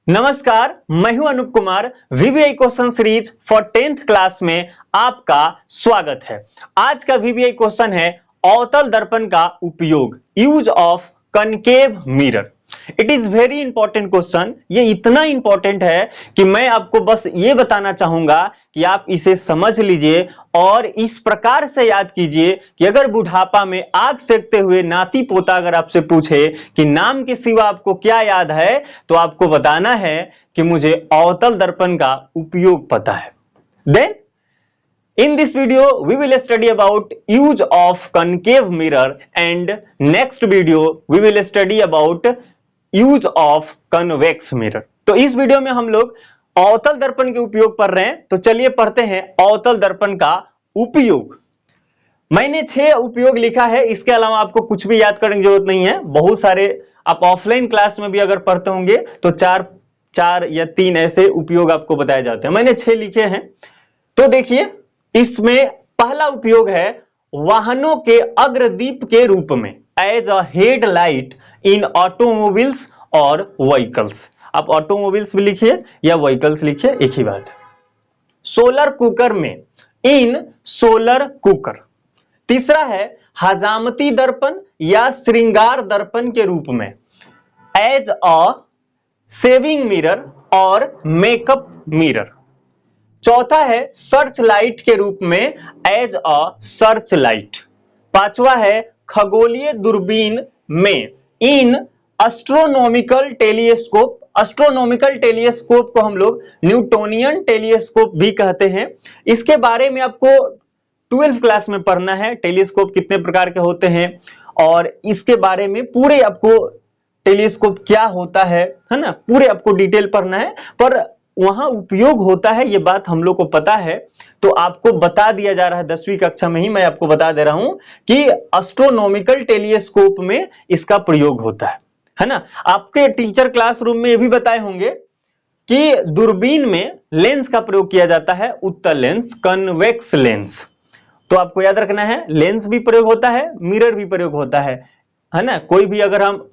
नमस्कार, मैं हूं Anoop Kumar. VVI question series for 10th class में आपका स्वागत है। आज का वीवीआई क्वेश्चन है अवतल दर्पण का उपयोग, use of concave mirror. It is very important question. ये इतना इंपॉर्टेंट है कि मैं आपको बस ये बताना चाहूंगा कि आप इसे समझ लीजिए और इस प्रकार से याद कीजिए कि अगर बुढ़ापा में आग सेकते हुए नाती पोता अगर आपसे पूछे कि नाम के सिवा आपको क्या याद है, तो आपको बताना है कि मुझे अवतल दर्पण का उपयोग पता है। Then in this video we will study about use of concave mirror and next video we will study about use of convex mirror। तो इस वीडियो में हम लोग अवतल दर्पण के उपयोग पढ़ रहे हैं। तो चलिए पढ़ते हैं अवतल दर्पण का उपयोग। मैंने 6 उपयोग लिखा है, इसके अलावा आपको कुछ भी याद करने की जरूरत नहीं है। बहुत सारे आप ऑफलाइन क्लास में भी अगर पढ़ते होंगे तो 4 या 3 ऐसे उपयोग आपको बताए जाते हैं। मैंने 6 लिखे हैं। तो देखिए, इसमें पहला उपयोग है वाहनों के अग्रदीप के रूप में, as a headlight in automobiles और व्हीकल्स। आप ऑटोमोबाइल्स भी लिखिए या व्हीकल्स लिखिए, एक ही बात है। सोलर कुकर में, इन सोलर कुकर। तीसरा है हजामती दर्पण या श्रृंगार दर्पण के रूप में, एज अ सेविंग मिरर और मेकअप मिरर। चौथा है सर्च लाइट के रूप में, एज अ सर्च लाइट। पांचवा है खगोलीय दूरबीन में, इन एस्ट्रोनॉमिकल टेलीस्कोप। एस्ट्रोनॉमिकल टेलीस्कोप को हम लोग न्यूटोनियन टेलीस्कोप भी कहते हैं। इसके बारे में आपको 12th क्लास में पढ़ना है, टेलीस्कोप कितने प्रकार के होते हैं और इसके बारे में पूरे आपको टेलीस्कोप क्या होता है ना, पूरे आपको डिटेल पढ़ना है। पर वहां उपयोग होता है, ये बात हम लोग को पता है, तो आपको बता दिया जा रहा है 10वीं कक्षा में ही मैं आपको बता दे रहा हूं कि एस्ट्रोनॉमिकल टेलीस्कोप में इसका प्रयोग होता है ना। आपके टीचर क्लासरूम में ये भी बताए होंगे कि दूरबीन में लेंस का प्रयोग किया जाता है, उत्तल लेंस, कन्वेक्स लेंस। तो आपको याद रखना है, लेंस भी प्रयोग होता है, मिरर भी प्रयोग होता है ना। कोई भी अगर हम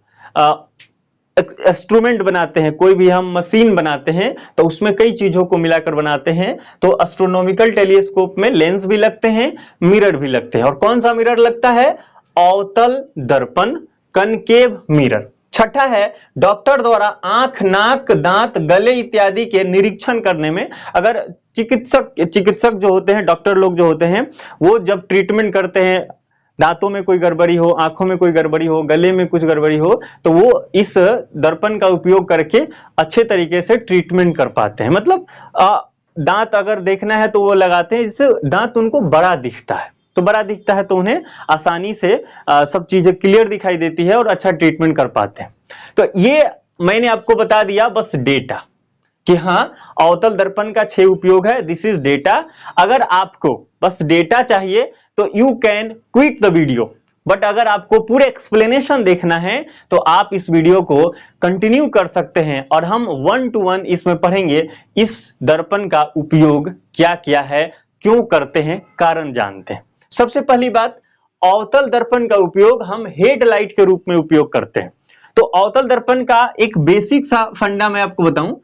इंस्ट्रूमेंट बनाते हैं, कोई भी हम मशीन बनाते हैं, तो उसमें कई चीजों को मिलाकर बनाते हैं। तो एस्ट्रोनॉमिकल टेलीस्कोप में लेंस भी लगते हैं, मिरर भी लगते हैं। और कौन सा मिरर लगता है? अवतल दर्पण, कनकेव मिरर। छठा है डॉक्टर द्वारा आंख, नाक, दांत, गले इत्यादि के निरीक्षण करने में। अगर चिकित्सक जो होते हैं, डॉक्टर लोग जो होते हैं, वो जब ट्रीटमेंट करते हैं, दांतों में कोई गड़बड़ी हो, आंखों में कोई गड़बड़ी हो, गले में कुछ गड़बड़ी हो, तो वो इस दर्पण का उपयोग करके अच्छे तरीके से ट्रीटमेंट कर पाते हैं। मतलब दांत अगर देखना है तो वो लगाते हैं, जिससे दांत उनको बड़ा दिखता है। तो बड़ा दिखता है तो उन्हें आसानी से सब चीजें क्लियर दिखाई देती है और अच्छा ट्रीटमेंट कर पाते हैं। तो ये मैंने आपको बता दिया बस डेटा कि हाँ, अवतल दर्पण का 6 उपयोग है। This is data. अगर आपको बस डेटा चाहिए तो you can quit the video, but अगर आपको पूरे एक्सप्लेनेशन देखना है तो आप इस वीडियो को कंटिन्यू कर सकते हैं और हम 1 to 1 इसमें पढ़ेंगे। इस दर्पण का उपयोग क्या क्या है, क्यों करते हैं, कारण जानते हैं। सबसे पहली बात, अवतल दर्पण का उपयोग हम हेडलाइट के रूप में उपयोग करते हैं। तो अवतल दर्पण का एक बेसिक सा फंडा मैं आपको बताऊं।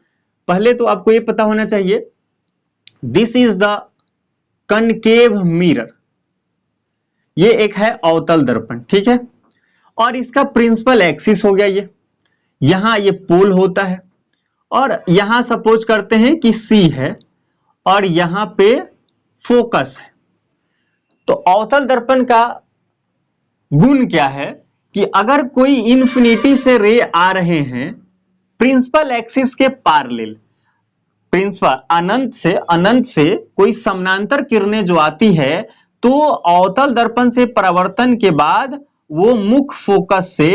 पहले तो आपको यह पता होना चाहिए, this is the concave mirror. ये एक है अवतल दर्पण, ठीक है। और इसका प्रिंसिपल एक्सिस हो गया ये, यहां ये पोल होता है और यहां सपोज करते हैं कि सी है और यहां पे फोकस है। तो अवतल दर्पण का गुण क्या है कि अगर कोई इंफिनिटी से रे आ रहे हैं प्रिंसिपल एक्सिस के पैरेलल, प्रिंसिपल अनंत से कोई समानांतर किरणें जो आती है, तो अवतल दर्पण से परावर्तन के बाद वो मुख्य फोकस से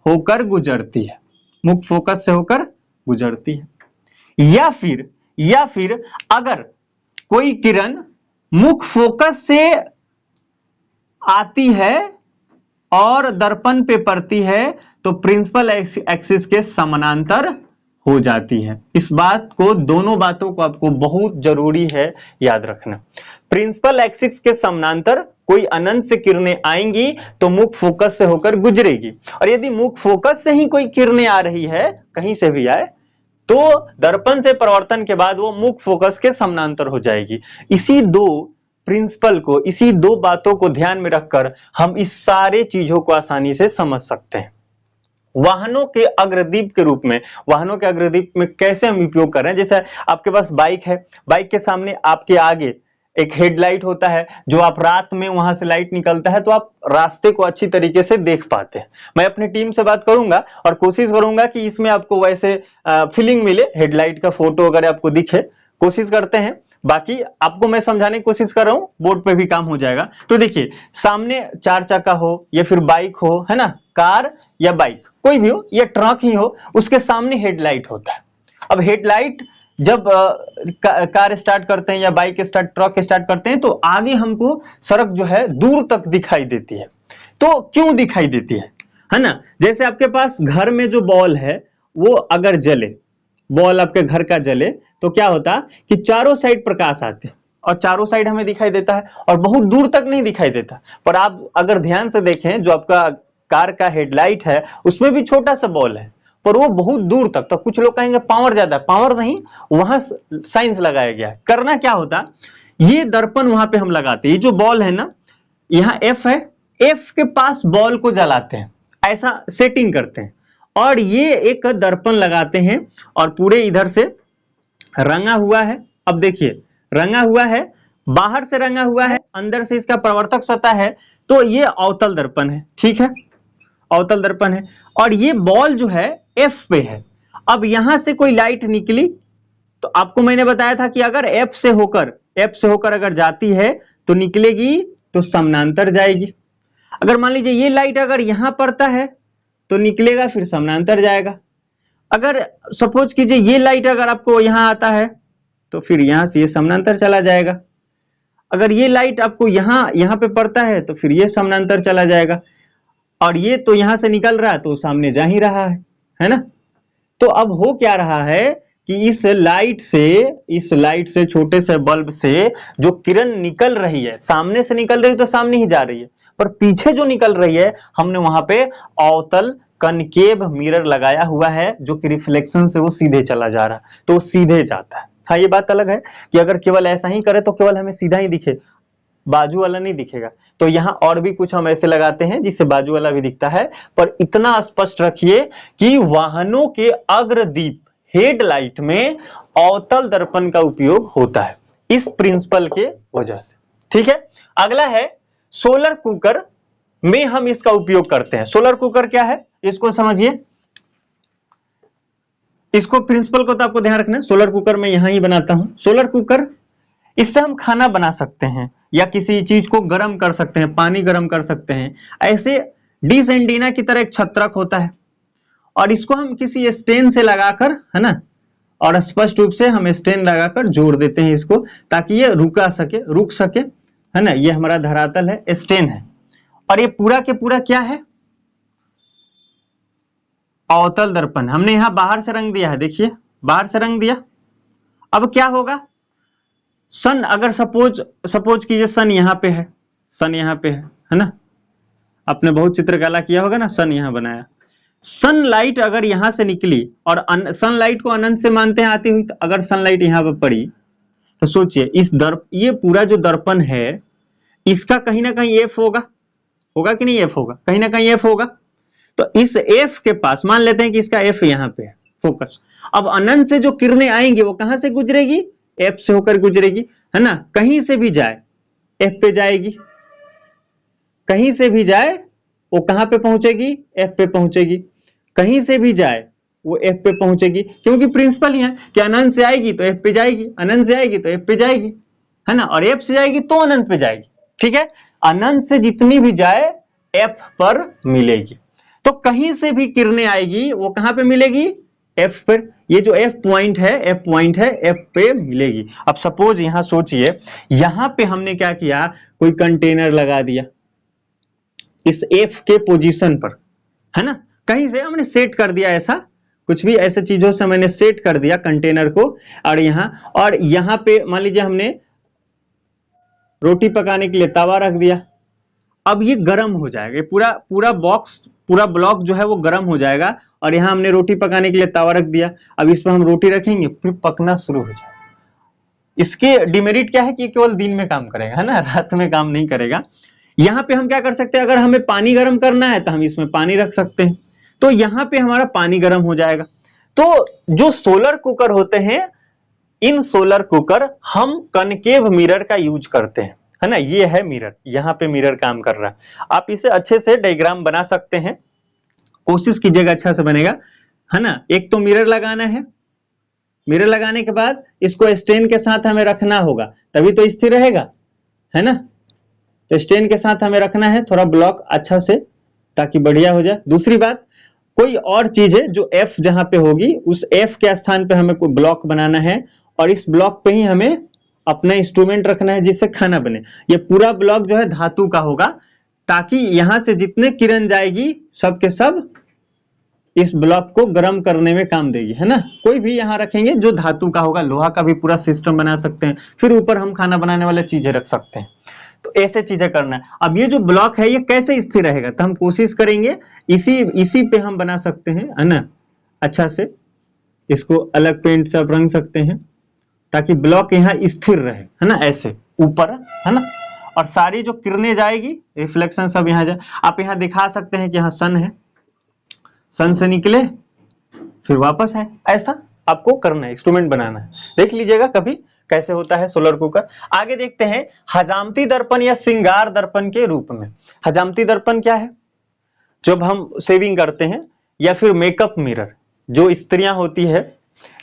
होकर गुजरती है, मुख्य फोकस से होकर गुजरती है। या फिर अगर कोई किरण मुख्य फोकस से आती है और दर्पण पे पड़ती है तो प्रिंसिपल एक्सिस के समानांतर हो जाती है। इस बात को, दोनों बातों को आपको बहुत जरूरी है याद रखना। प्रिंसिपल एक्सिस के समानांतर कोई अनंत से किरणें आएंगी तो मुख्य फोकस से होकर गुजरेगी, और यदि मुख्य फोकस से ही कोई किरणें आ रही है, कहीं से भी आए, तो दर्पण से परावर्तन के बाद वो मुख्य फोकस के समानांतर हो जाएगी। इसी दो प्रिंसिपल को, इसी दो बातों को ध्यान में रखकर हम इस सारे चीजों को आसानी से समझ सकते हैं। वाहनों के अग्रदीप के रूप में, वाहनों के अग्रदीप में कैसे हम उपयोग कर रहे हैं, जैसे आपके पास बाइक है, बाइक के सामने आपके आगे एक हेडलाइट होता है, जो आप रात में वहां से लाइट निकलता है तो आप रास्ते को अच्छी तरीके से देख पाते हैं। मैं अपनी टीम से बात करूंगा और कोशिश करूंगा कि इसमें आपको वैसे फीलिंग मिले, हेडलाइट का फोटो अगर आपको दिखे, कोशिश करते हैं। बाकी आपको मैं समझाने की कोशिश कर रहा हूं, बोर्ड पे भी काम हो जाएगा। तो देखिए, सामने चार चक्का हो या फिर बाइक हो, है ना, कार या बाइक कोई भी हो या ट्रक ही हो, उसके सामने हेडलाइट होता है। अब हेडलाइट जब कार स्टार्ट करते हैं या बाइक स्टार्ट, ट्रक स्टार्ट करते हैं तो आगे हमको सड़क जो है दूर तक दिखाई देती है। तो क्यों दिखाई देती है ना? जैसे आपके पास घर में जो बॉल है वो अगर जले, बॉल आपके घर का जले तो क्या होता कि चारों साइड प्रकाश आते हैं और चारों साइड हमें दिखाई देता है और बहुत दूर तक नहीं दिखाई देता। पर आप अगर ध्यान से देखें, जो आपका कार का हेडलाइट है उसमें भी छोटा सा बॉल है पर वो बहुत दूर तक। तो कुछ लोग कहेंगे पावर ज्यादा, पावर नहीं, वहां साइंस लगाया गया है। करना क्या होता, ये दर्पण वहां पे हम लगाते हैं, ये जो बॉल है ना, यहाँ एफ है, एफ के पास बॉल को जलाते हैं, ऐसा सेटिंग करते हैं और ये एक दर्पण लगाते हैं और पूरे इधर से रंगा हुआ है। अब देखिए, रंगा हुआ है, बाहर से रंगा हुआ है, अंदर से इसका परावर्तक सतह है, तो ये अवतल दर्पण है। ठीक है, अवतल दर्पण है और ये बॉल जो है एफ पे है। अब यहां से कोई लाइट निकली तो आपको मैंने बताया था कि अगर एफ से होकर अगर जाती है तो निकलेगी तो समानांतर जाएगी। अगर मान लीजिए ये लाइट अगर यहां पड़ता है तो निकलेगा फिर समानांतर जाएगा। अगर सपोज कीजिए ये लाइट अगर आपको यहां आता है तो फिर यहां से ये समानांतर चला जाएगा। अगर ये लाइट आपको यहां पे पड़ता है तो फिर ये समानांतर चला जाएगा और ये तो यहां से निकल रहा है तो सामने जा ही रहा है ना? तो अब हो क्या रहा है कि इस लाइट से छोटे से बल्ब से जो किरण निकल रही है, सामने से निकल रही है तो सामने ही जा रही है, पर पीछे जो निकल रही है हमने वहां पे अवतल कनकेव मिरर लगाया हुआ है, जो कि रिफ्लेक्शन से वो सीधे चला जा रहा है, तो सीधे जाता है। हाँ, ये बात अलग है कि अगर केवल ऐसा ही करे तो केवल हमें सीधा ही दिखे, बाजू वाला नहीं दिखेगा। तो यहाँ और भी कुछ हम ऐसे लगाते हैं जिससे बाजू वाला भी दिखता है, पर इतना स्पष्ट रखिए कि वाहनों के अग्रदीप हेडलाइट में अवतल दर्पण का उपयोग होता है, इस प्रिंसिपल के वजह से। ठीक है, अगला है सोलर कुकर में हम इसका उपयोग करते हैं। सोलर कुकर क्या है इसको समझिए, इसको प्रिंसिपल को तो आपको ध्यान रखना है। सोलर कुकर मैं यहां ही बनाता हूं। सोलर कुकर, इससे हम खाना बना सकते हैं या किसी चीज को गर्म कर सकते हैं, पानी गर्म कर सकते हैं। ऐसे डिश एंटीना की तरह एक छत्रक होता है और इसको हम किसी स्टैंड से लगाकर, है ना, और स्पष्ट रूप से हम स्टैंड लगाकर जोड़ देते हैं इसको, ताकि ये रुक सके, है ना। ये हमारा धरातल है, स्टैंड है और ये पूरा के पूरा क्या है, अवतल दर्पण। हमने यहां बाहर से रंग दिया है, देखिए बाहर से रंग दिया। अब क्या होगा, सन अगर सपोज कीजिए सन यहाँ पे है, सन यहाँ पे है ना, आपने बहुत चित्रकला किया होगा ना, सन यहाँ बनाया। सनलाइट अगर यहां से निकली और सनलाइट को अनंत से मानते हैं आती हुई, तो अगर सनलाइट यहाँ पर पड़ी तो सोचिए ये पूरा जो दर्पण है इसका कहीं ना कहीं एफ होगा कि नहीं, एफ होगा, कहीं ना कहीं एफ होगा। तो इस एफ के पास मान लेते हैं कि इसका एफ यहाँ पे है, फोकस। अब अनंत से जो किरणें आएंगी वो कहां से गुजरेगी, एफ से होकर गुजरेगी, है ना। कहीं से भी जाए एफ पे जाएगी, कहीं से भी जाए वो कहां पे पहुंचेगी, एफ पे पहुंचेगी, कहीं से भी जाए वो एफ पे पहुंचेगी, क्योंकि प्रिंसिपल ही है कि अनंत से आएगी तो एफ पे जाएगी, अनंत से आएगी तो एफ पे जाएगी, है ना, और एफ से जाएगी तो अनंत पे जाएगी। ठीक है, अनंत से जितनी भी जाए एफ पर मिलेगी। तो कहीं से भी किरणें आएगी वो कहां पे मिलेगी, एफ पर। ये जो एफ पॉइंट है एफ पे मिलेगी। अब सपोज यहां सोचिए, यहां पे हमने क्या किया, कोई कंटेनर लगा दिया इस एफ के पोजीशन पर, है ना, कहीं से हमने सेट कर दिया, ऐसा कुछ भी ऐसे चीजों से मैंने सेट कर दिया कंटेनर को, और यहां पे मान लीजिए हमने रोटी पकाने के लिए तवा रख दिया। अब ये गर्म हो जाएगा, पूरा बॉक्स पूरा ब्लॉक जो है वो गर्म हो जाएगा और यहाँ हमने रोटी पकाने के लिए तवा रख दिया। अब इसमें हम रोटी रखेंगे, फिर पकना शुरू हो जाएगा। इसके डिमेरिट क्या है कि केवल दिन में काम करेगा, है ना, रात में काम नहीं करेगा। यहाँ पे हम क्या कर सकते हैं, अगर हमें पानी गर्म करना है तो हम इसमें पानी रख सकते हैं, तो यहाँ पे हमारा पानी गर्म हो जाएगा। तो जो सोलर कुकर होते हैं, इन सोलर कुकर हम कनकेव मिरर का यूज करते हैं, है ना। ये है मिरर, यहाँ पे मिरर काम कर रहा है। आप इसे अच्छे से डायग्राम बना सकते हैं, कोशिश कीजिएगा अच्छा से बनेगा, है ना। एक तो मिरर लगाना है, मिरर लगाने के बाद इसको स्टैंड के साथ हमें रखना होगा, तभी तो स्थिर रहेगा, है ना। तो स्टैंड के साथ हमें रखना है थोड़ा ब्लॉक अच्छा से, ताकि बढ़िया हो जाए। दूसरी बात, कोई और चीज है जो F जहां पे होगी, उस F के स्थान पे हमें कोई ब्लॉक बनाना है और इस ब्लॉक पे ही हमें अपना इंस्ट्रूमेंट रखना है जिससे खाना बने। ये पूरा ब्लॉक जो है धातु का होगा, ताकि यहां से जितने किरण जाएगी सब के सब इस ब्लॉक को गर्म करने में काम देगी, है ना। कोई भी यहां रखेंगे जो धातु का होगा, लोहा का भी पूरा सिस्टम बना सकते हैं, फिर ऊपर हम खाना बनाने वाले चीजें रख सकते हैं। तो ऐसे चीजें करना है। अब ये जो ब्लॉक है ये कैसे स्थिर रहेगा, तो हम कोशिश करेंगे इसी पे हम बना सकते हैं, है ना। अच्छा से इसको अलग पेंट से आप रंग सकते हैं ताकि ब्लॉक यहाँ स्थिर रहे, है ना, ऐसे ऊपर, है ना। और सारी जो किरणें जाएगी, रिफ्लेक्शन सब यहाँ जाए। आप यहाँ दिखा सकते हैं कि यहाँ सन है, सन से निकले फिर वापस है, ऐसा आपको करना है, इंस्ट्रूमेंट बनाना है। देख लीजिएगा कभी कैसे होता है सोलर कुकर। आगे देखते हैं हजामती दर्पण या श्रृंगार दर्पण के रूप में। हजामती दर्पण क्या है, जब हम शेविंग करते हैं, या फिर मेकअप मिरर, जो स्त्रियां होती है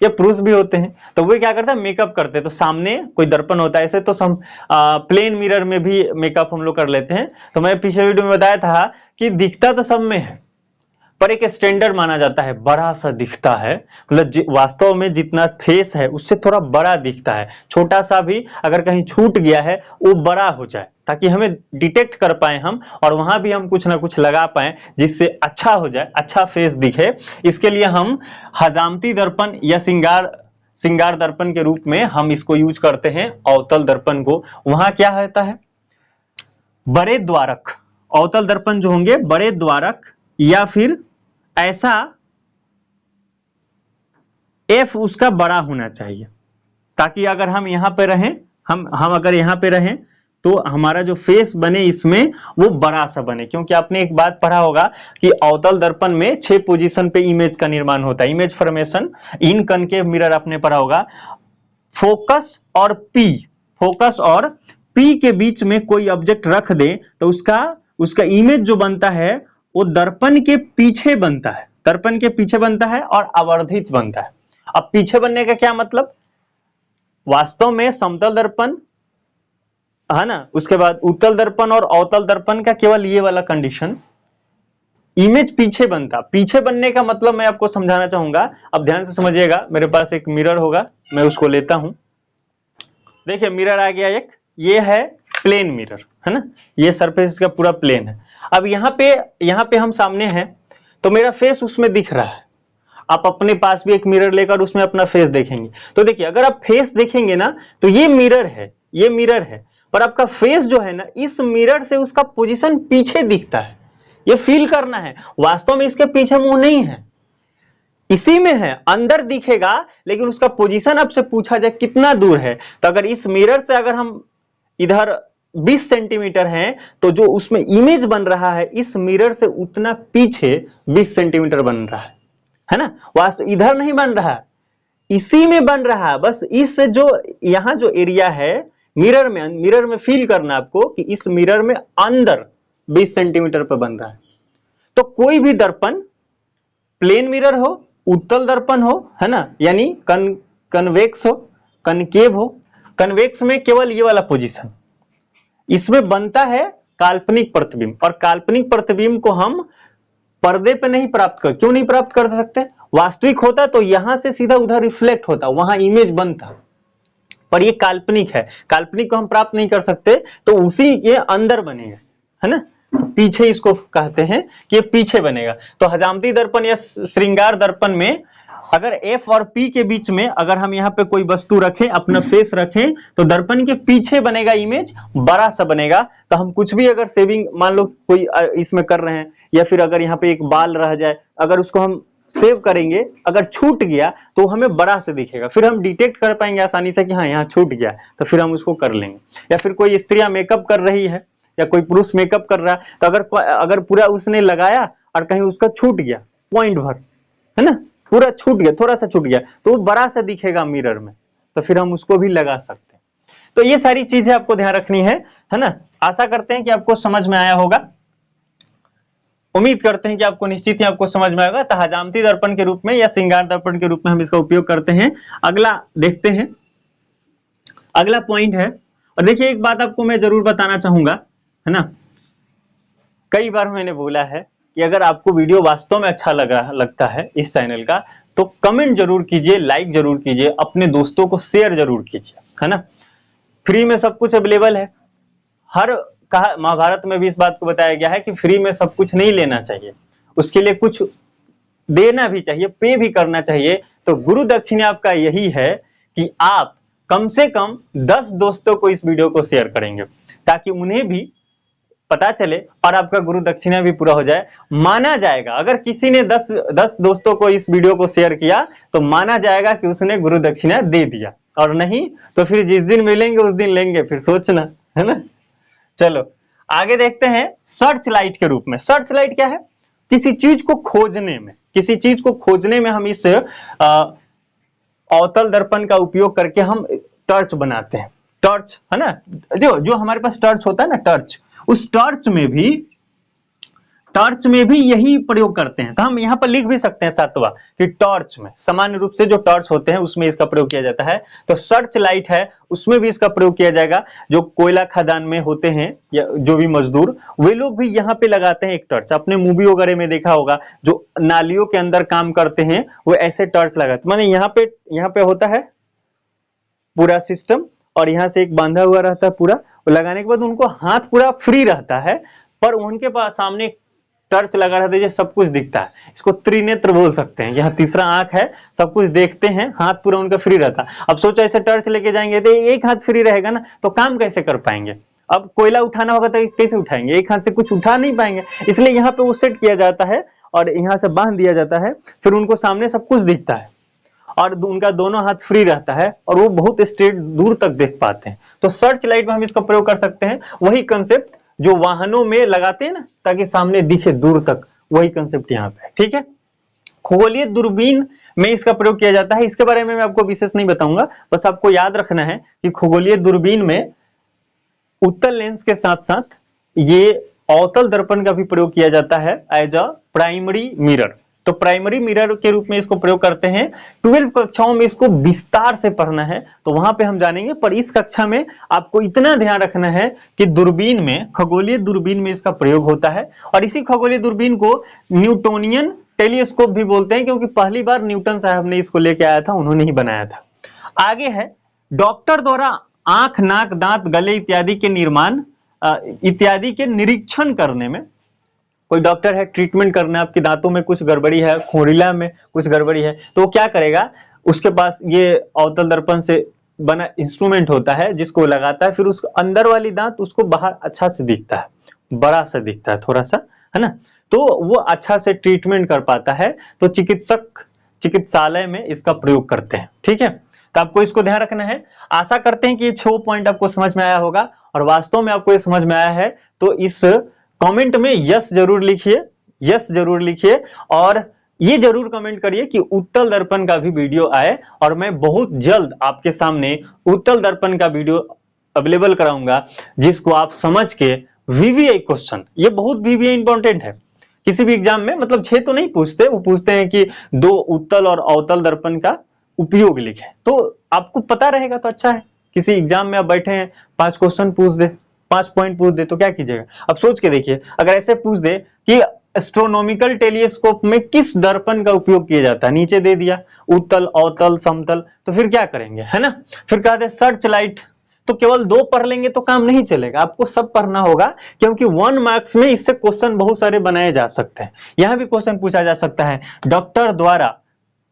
या पुरुष भी होते हैं, तो वो क्या करते हैं, मेकअप करते हैं, तो सामने कोई दर्पण होता है। ऐसे तो हम प्लेन मिरर में भी मेकअप हम लोग कर लेते हैं। तो मैं पिछले वीडियो में बताया था कि दिखता तो सब में है, पर एक स्टैंडर्ड माना जाता है, बड़ा सा दिखता है, मतलब वास्तव में जितना फेस है उससे थोड़ा बड़ा दिखता है। छोटा सा भी अगर कहीं छूट गया है वो बड़ा हो जाए, ताकि हमें डिटेक्ट कर पाए हम, और वहां भी हम कुछ ना कुछ लगा पाए जिससे अच्छा हो जाए, अच्छा फेस दिखे। इसके लिए हम हजामती दर्पण या श्रृंगार दर्पण के रूप में हम इसको यूज करते हैं, अवतल दर्पण को। वहां क्या होता है, बड़े द्वारक, अवतल दर्पण जो होंगे बड़े द्वारक, या फिर ऐसा F उसका बड़ा होना चाहिए, ताकि अगर हम यहां पे रहें, हम अगर यहां पे रहें तो हमारा जो फेस बने इसमें वो बड़ा सा बने। क्योंकि आपने एक बात पढ़ा होगा कि अवतल दर्पण में 6 पोजीशन पे इमेज का निर्माण होता है, इमेज फॉर्मेशन इन कनकेव मिरर आपने पढ़ा होगा। फोकस और P के बीच में कोई ऑब्जेक्ट रख दे तो उसका इमेज जो बनता है वो दर्पण के पीछे बनता है, दर्पण के पीछे बनता है और आवर्धित बनता है। अब पीछे बनने का क्या मतलब, वास्तव में समतल दर्पण, है ना, उसके बाद उत्तल दर्पण और अवतल दर्पण का केवल ये वाला कंडीशन, इमेज पीछे बनता। पीछे बनने का मतलब मैं आपको समझाना चाहूंगा, अब ध्यान से समझिएगा। मेरे पास एक मिरर होगा, मैं उसको लेता हूं, देखिए मिरर आ गया एक, ये है प्लेन मिरर, है ना, ये सरफेस इसका पूरा प्लेन है। अब यहाँ पे हम सामने हैं तो मेरा फेस उसमें दिख रहा है। आप अपने पास भी एक मिरर लेकर उसमें अपना फेस देखेंगे, तो देखिए अगर आप फेस देखेंगे ना तो ये मिरर है, पर आपका फेस जो है ना, इस मिरर से उसका पोजीशन पीछे दिखता है। ये फील करना है, वास्तव में इसके पीछे मुंह नहीं है, इसी में है, अंदर दिखेगा, लेकिन उसका पोजीशन आपसे पूछा जाए कितना दूर है, तो अगर इस मिरर से अगर हम इधर 20 सेंटीमीटर हैं तो जो उसमें इमेज बन रहा है इस मिरर से उतना पीछे 20 सेंटीमीटर बन रहा है ना। वास्तव इधर नहीं बन रहा, इसी में बन रहा है। बस इस जो यहां जो एरिया है मिरर में फील करना आपको कि इस मिरर में अंदर 20 सेंटीमीटर पर बन रहा है। तो कोई भी दर्पण, प्लेन मिरर हो, उत्तल दर्पण हो, है ना, यानी कन्वेक्स हो, कनकेव हो। कन्वेक्स में केवल ये वाला पोजीशन, इसमें बनता है काल्पनिक प्रतिबिंब, और काल्पनिक प्रतिबिंब को हम पर्दे पे नहीं प्राप्त कर, क्यों नहीं प्राप्त कर सकते, वास्तविक होता तो यहां से सीधा उधर रिफ्लेक्ट होता, वहां इमेज बनता, पर ये काल्पनिक है, काल्पनिक को हम प्राप्त नहीं कर सकते, तो उसी के अंदर बनेगा, है ना। तो पीछे इसको कहते हैं कि ये पीछे बनेगा। तो हजामती दर्पण या श्रृंगार दर्पण में अगर F और P के बीच में अगर हम यहाँ पे कोई वस्तु रखें, अपना फेस रखें, तो दर्पण के पीछे बनेगा इमेज, बड़ा सा बनेगा। तो हम कुछ भी अगर सेविंग मान लो कोई इसमें कर रहे हैं, या फिर अगर यहाँ पे एक बाल रह जाए, अगर उसको हम सेव करेंगे, अगर छूट गया तो हमें बड़ा से दिखेगा, फिर हम डिटेक्ट कर पाएंगे आसानी से कि हाँ यहाँ छूट गया, तो फिर हम उसको कर लेंगे। या फिर कोई स्त्रियां मेकअप कर रही है या कोई पुरुष मेकअप कर रहा है, तो अगर पूरा उसने लगाया और कहीं उसका छूट गया पॉइंट भर, है ना, पूरा छूट गया, थोड़ा सा छूट गया, तो वो बड़ा सा दिखेगा मिरर में, तो फिर हम उसको भी लगा सकते हैं। तो ये सारी चीजें आपको ध्यान रखनी है ना। आशा करते हैं कि आपको समझ में आया होगा, उम्मीद करते हैं कि आपको निश्चित ही आपको समझ में आएगा। तो हजामती दर्पण के रूप में या श्रृंगार दर्पण के रूप में हम इसका उपयोग करते हैं। अगला देखते हैं, अगला पॉइंट है, और देखिए एक बात आपको मैं जरूर बताना चाहूंगा, है ना, कई बार मैंने बोला है कि अगर आपको वीडियो वास्तव में अच्छा लगता है इस चैनल का, तो कमेंट जरूर कीजिए, लाइक जरूर कीजिए, अपने दोस्तों को शेयर जरूर कीजिए, है ना। फ्री में सब कुछ अवेलेबल है। हर कहा महाभारत में भी इस बात को बताया गया है कि फ्री में सब कुछ नहीं लेना चाहिए, उसके लिए कुछ देना भी चाहिए, पे भी करना चाहिए। तो गुरु दक्षिणा आपका यही है कि आप कम से कम 10 दोस्तों को इस वीडियो को शेयर करेंगे, ताकि उन्हें भी पता चले और आपका गुरु दक्षिणा भी पूरा हो जाए। माना जाएगा अगर किसी ने 10 दोस्तों को इस वीडियो को शेयर किया, तो माना जाएगा कि उसने गुरु दक्षिणा दे दिया, और नहीं तो फिर जिस दिन मिलेंगे उस दिन लेंगे, फिर सोचना, है ना। चलो आगे देखते हैं, सर्च लाइट के रूप में। सर्च लाइट क्या है? किसी चीज को खोजने में, किसी चीज को खोजने में हम इस अवतल दर्पण का उपयोग करके हम टॉर्च बनाते हैं। टॉर्च, है ना, जो हमारे पास टॉर्च होता है ना, टॉर्च, उस टॉर्च में भी यही प्रयोग करते हैं। तो हम यहाँ पर लिख भी सकते हैं सातवां कि टॉर्च में, सामान्य रूप से जो टॉर्च होते हैं उसमें इसका प्रयोग किया जाता है। तो सर्च लाइट है, उसमें भी इसका प्रयोग किया जाएगा। जो कोयला खदान में होते हैं या जो भी मजदूर, वे लोग भी यहाँ पे लगाते हैं एक टॉर्च। आपने मूवी वगैरह में देखा होगा, जो नालियों के अंदर काम करते हैं वो ऐसे टॉर्च लगाते, माने यहाँ पे होता है पूरा सिस्टम, और यहाँ से एक बांधा हुआ रहता है पूरा, लगाने के बाद उनको हाथ पूरा फ्री रहता है, पर उनके पास सामने टॉर्च लगा रहता है, सब कुछ दिखता है। इसको त्रिनेत्र बोल सकते हैं, यहाँ तीसरा आंख है, सब कुछ देखते हैं, हाथ पूरा उनका फ्री रहता है। अब सोचो ऐसे टॉर्च लेके जाएंगे तो एक हाथ फ्री रहेगा ना, तो काम कैसे कर पाएंगे? अब कोयला उठाना होगा तो कैसे उठाएंगे? एक हाथ से कुछ उठा नहीं पाएंगे। इसलिए यहाँ पे वो सेट किया जाता है और यहाँ से बांध दिया जाता है, फिर उनको सामने सब कुछ दिखता है और उनका दोनों हाथ फ्री रहता है और वो बहुत स्ट्रेट दूर तक देख पाते हैं। तो सर्च लाइट में हम इसका प्रयोग कर सकते हैं। वही कंसेप्ट जो वाहनों में लगाते हैं ना, ताकि सामने दिखे दूर तक, वही कंसेप्ट यहाँ पे है, ठीक है। खगोलीय दूरबीन में इसका प्रयोग किया जाता है। इसके बारे में मैं आपको विशेष नहीं बताऊंगा, बस आपको याद रखना है कि खगोलीय दूरबीन में उत्तल लेंस के साथ साथ ये अवतल दर्पण का भी प्रयोग किया जाता है एज अ प्राइमरी मिरर। तो प्राइमरी मिरर के रूप में इसको प्रयोग करते हैं। 12 कक्षाओं में इसको विस्तार से पढ़ना है, तो वहां पे हम जानेंगे, पर इस कक्षा में आपको इतना ध्यान रखना है कि दूरबीन में, खगोलीय दूरबीन में इसका प्रयोग होता है। और इसी खगोलीय दूरबीन को न्यूटोनियन टेलीस्कोप भी बोलते हैं, क्योंकि पहली बार न्यूटन साहब ने इसको लेके आया था, उन्होंने ही बनाया था। आगे है, डॉक्टर द्वारा आंख, नाक, दांत, गले इत्यादि के निर्माण इत्यादि के निरीक्षण करने में, कोई डॉक्टर है, ट्रीटमेंट करना है, आपके दांतों में कुछ गड़बड़ी है, खोरीला में कुछ गड़बड़ी है, तो वो क्या करेगा, उसके पास ये अवतल दर्पण से बना इंस्ट्रूमेंट होता है जिसको लगाता है, फिर उसको अंदर वाली दांत उसको बाहर अच्छा से दिखता है, बड़ा सा दिखता है थोड़ा सा, है ना, तो वो अच्छा से ट्रीटमेंट कर पाता है। तो चिकित्सक चिकित्सालय में इसका प्रयोग करते हैं, ठीक है। तो आपको इसको ध्यान रखना है। आशा करते हैं कि ये 6 पॉइंट आपको समझ में आया होगा, और वास्तव में आपको ये समझ में आया है तो इस कमेंट में यस जरूर लिखिए, यस जरूर लिखिए, और ये जरूर कमेंट करिए कि उत्तल दर्पण का भी वीडियो आए, और मैं बहुत जल्द आपके सामने उत्तल दर्पण का वीडियो अवेलेबल कराऊंगा, जिसको आप समझ के वीवीआई क्वेश्चन, ये बहुत वीवीआई इंपॉर्टेंट है किसी भी एग्जाम में, मतलब 6 तो नहीं पूछते, वो पूछते हैं कि 2 उत्तल और अवतल दर्पण का उपयोग लिखें, तो आपको पता रहेगा तो अच्छा है। किसी एग्जाम में आप बैठे हैं, 5 क्वेश्चन पूछ दे, 5 पॉइंट पूछ दे, तो क्या कीजिएगा? अब सोच के देखिए, अगर ऐसे पूछ दे कि एस्ट्रोनॉमिकल टेलीस्कोप में किस दर्पण का उपयोग किया जाता है, नीचे दे दिया उत्तल, अवतल, समतल, तो फिर क्या करेंगे, है ना। फिर कहा दे सर्च लाइट, तो केवल 2 पढ़ लेंगे तो काम नहीं चलेगा, आपको सब पढ़ना होगा, क्योंकि 1 मार्क्स में इससे क्वेश्चन बहुत सारे बनाए जा सकते हैं। यहां भी क्वेश्चन पूछा जा सकता है, डॉक्टर द्वारा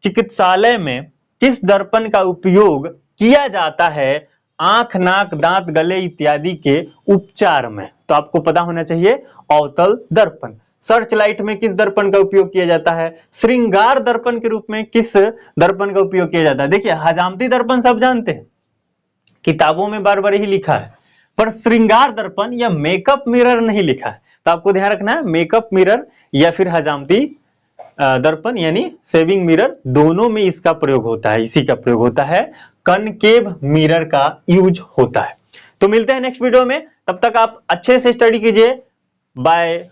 चिकित्सालय में किस दर्पण का उपयोग किया जाता है आंख, नाक, दांत, गले इत्यादि के उपचार में? तो आपको पता होना चाहिए अवतल दर्पण। सर्च लाइट में किस दर्पण का उपयोग किया जाता है? श्रृंगार दर्पण के रूप में किस दर्पण का उपयोग किया जाता है? देखिए, हजामती दर्पण सब जानते हैं, किताबों में बार बार ही लिखा है, पर श्रृंगार दर्पण या मेकअप मिरर नहीं लिखा है। तो आपको ध्यान रखना है, मेकअप मिरर या फिर हजामती दर्पण यानी सेविंग मिरर, दोनों में इसका प्रयोग होता है, इसी का प्रयोग होता है, कनकेव मिरर का यूज होता है। तो मिलते हैं नेक्स्ट वीडियो में, तब तक आप अच्छे से स्टडी कीजिए। बाय।